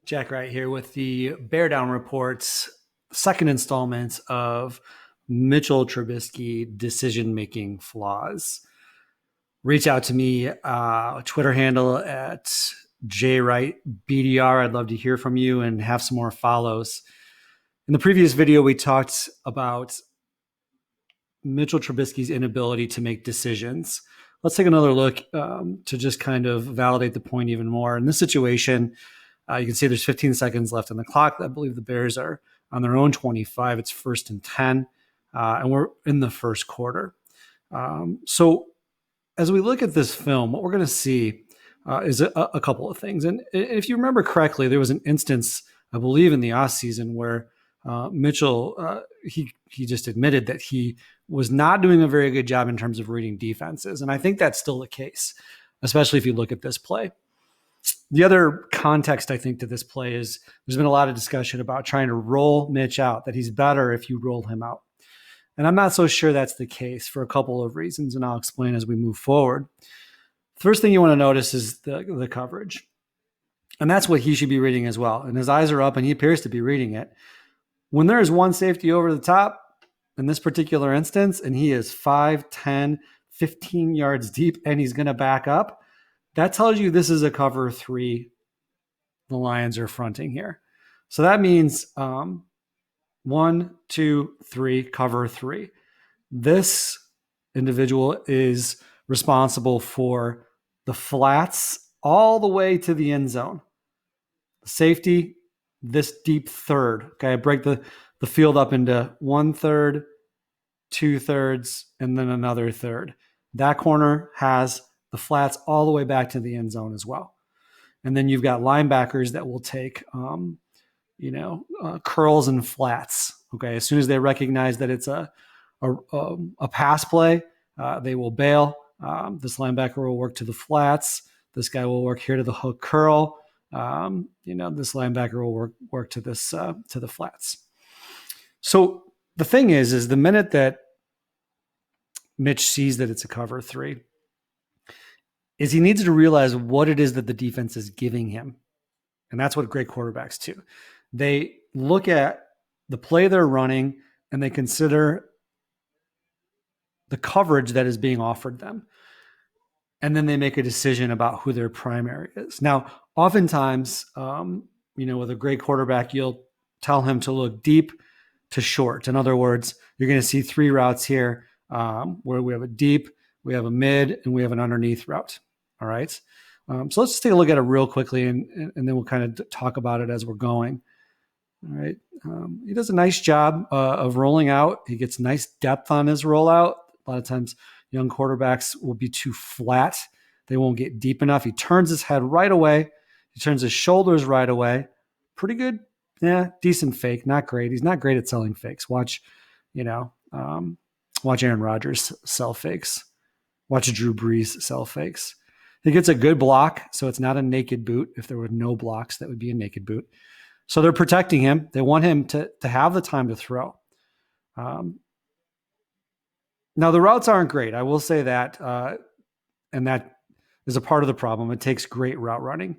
Jack Wright here with the Bear Down Report's second installment of Mitchell Trubisky decision-making flaws. Reach out to me, Twitter handle at jwrightbdr. I'd love to hear from you and have some more follows. In the previous video, we talked about Mitchell Trubisky's inability to make decisions. Let's take another look to just kind of validate the point even more. In this situation, you can see there's 15 seconds left on the clock. I believe the Bears are on their own 25. It's 1st and 10, and we're in the first quarter. So as we look at this film, what we're going to see is a couple of things. And if you remember correctly, there was an instance, I believe, in the offseason where Mitchell, he just admitted that he was not doing a very good job in terms of reading defenses. And I think that's still the case, especially if you look at this play. The other context, I think, to this play is there's been a lot of discussion about trying to roll Mitch out, that he's better if you roll him out. And I'm not so sure that's the case for a couple of reasons, and I'll explain as we move forward. First thing you want to notice is the coverage. And that's what he should be reading as well. And his eyes are up, and he appears to be reading it. When there is one safety over the top, in this particular instance, and he is 5, 10, 15 yards deep, and he's going to back up, that tells you this is a cover 3 the Lions are fronting here. So that means 1, 2, 3, cover 3. This individual is responsible for the flats all the way to the end zone. Safety, this deep third. Okay, I break the field up into 1/3, 2/3, and then another third. That corner has the flats all the way back to the end zone as well. And then you've got linebackers that will take, curls and flats. Okay, as soon as they recognize that it's a pass play, they will bail. This linebacker will work to the flats. This guy will work here to the hook curl. This linebacker will work to this to the flats. So the thing is the minute that Mitch sees that it's a cover 3, is he needs to realize what it is that the defense is giving him. And that's what great quarterbacks do. They look at the play they're running and they consider the coverage that is being offered them. And then they make a decision about who their primary is. Now, oftentimes, with a great quarterback, you'll tell him to look deep to short. In other words, you're going to see 3 routes here where we have a deep, we have a mid, and we have an underneath route. All right. So let's just take a look at it real quickly, and then we'll kind of talk about it as we're going. All right. He does a nice job of rolling out. He gets nice depth on his rollout. A lot of times young quarterbacks will be too flat. They won't get deep enough. He turns his head right away. He turns his shoulders right away. Pretty good. Yeah. Decent fake. Not great. He's not great at selling fakes. Watch Aaron Rodgers sell fakes. Watch Drew Brees sell fakes. He gets a good block, so it's not a naked boot. If there were no blocks, that would be a naked boot. So they're protecting him. They want him to have the time to throw. Now, the routes aren't great. I will say that, and that is a part of the problem. It takes great route running.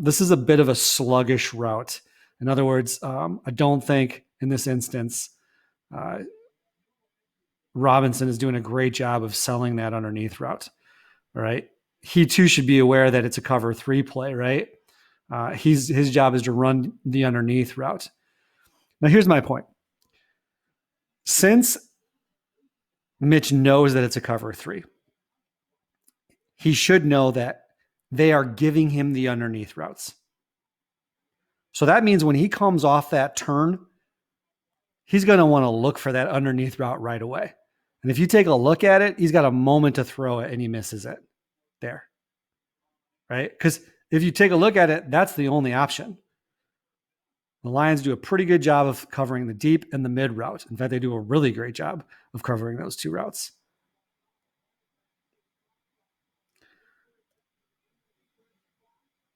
This is a bit of a sluggish route. In other words, I don't think in this instance, Robinson is doing a great job of selling that underneath route. All right. He too should be aware that it's a cover 3 play, right? His job is to run the underneath route. Now, here's my point. Since Mitch knows that it's a cover 3, he should know that they are giving him the underneath routes. So that means when he comes off that turn, he's going to want to look for that underneath route right away. And if you take a look at it, he's got a moment to throw it and he misses it there, right? Because if you take a look at it, that's the only option. The Lions do a pretty good job of covering the deep and the mid route. In fact, they do a really great job of covering those 2 routes.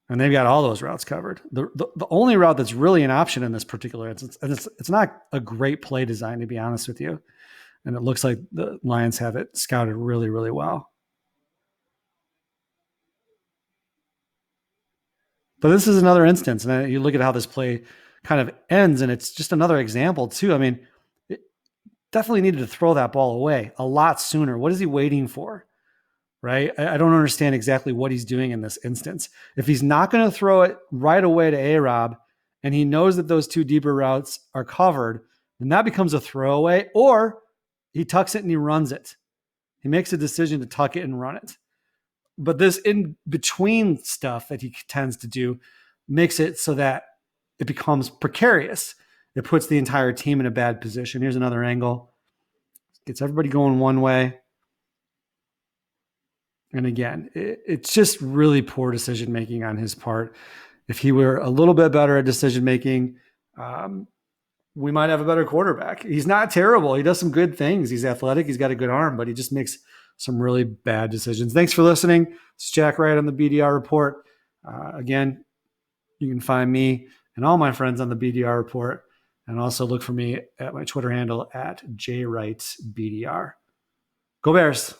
And they've got all those routes covered. The only route that's really an option in this particular instance, and it's not a great play design, to be honest with you. And it looks like the Lions have it scouted really, really well. But this is another instance, and you look at how this play kind of ends, and it's just another example too. I mean, it definitely needed to throw that ball away a lot sooner. What is he waiting for? Right? I don't understand exactly what he's doing in this instance. If he's not going to throw it right away to A-Rob, and he knows that those two deeper routes are covered, then that becomes a throwaway, or he tucks it and he runs it. He makes a decision to tuck it and run it. But this in between stuff that he tends to do makes it so that it becomes precarious. It puts the entire team in a bad position. Here's another angle. Gets everybody going one way. And again, it's just really poor decision-making on his part. If he were a little bit better at decision-making, we might have a better quarterback. He's not terrible. He does some good things. He's athletic. He's got a good arm, but he just makes some really bad decisions. Thanks for listening. It's Jack Wright on the BDR Report. Again, you can find me and all my friends on the BDR Report, and also look for me at my Twitter handle at jwrightbdr. Go Bears.